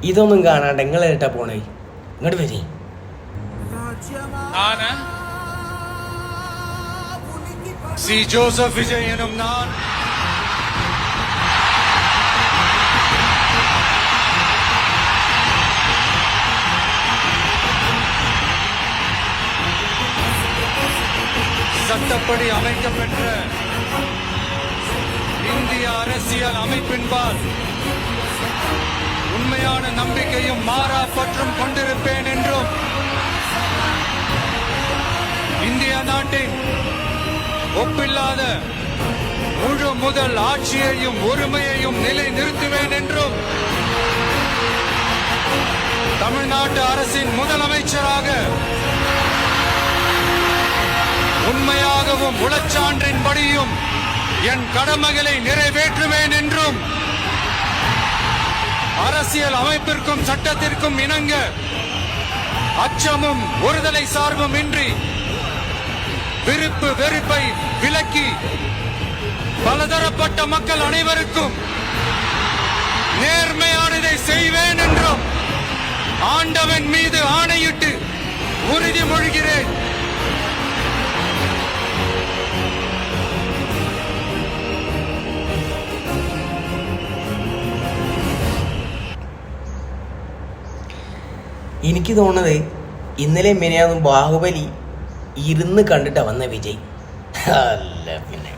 ഇതൊന്നും കാണാണ്ട് എങ്ങളേട്ടാ പോണേ? ഇങ്ങോട്ട് വരി. സി ജോസഫ് വിജയനും ഞാൻ சட்டப்படி அமைக்கப்பெற்ற இந்திய அரசியல் அமைப்பின்பால் உண்மையான நம்பிக்கையும் மாறா பற்றும் கொண்டிருப்பேன் என்றும் இந்திய நாட்டின் ஒப்பில்லாத முழு முதல் ஆட்சியையும் ஒருமையையும் நிலை நிறுத்துவேன் என்றும் தமிழ்நாட்டு அரசின் முதலமைச்சராக உண்மையாகவும் உளச்சான்றின்படியும் என் கடமைகளை நிறைவேற்றுவேன் என்றும் அரசியல் அமைப்பிற்கும் சட்டத்திற்கும் இணங்க அச்சமும் ஒருதலை சார்பும் இன்றி விருப்பு வெறுப்பை விலக்கி பலதரப்பட்ட மக்கள் அனைவருக்கும் நேர்மையானதை செய்வேன் என்றும் ஆண்டவன் மீது ஆணையிட்டு உறுதிமொழிகிறேன். എനിക്ക് തോന്നുന്നത് ഇന്നലെ മെനയാന്നും ബാഹുബലി ഇരുന്ന് കണ്ടിട്ടാ വന്ന വിജയ്. അല്ല പിന്നെ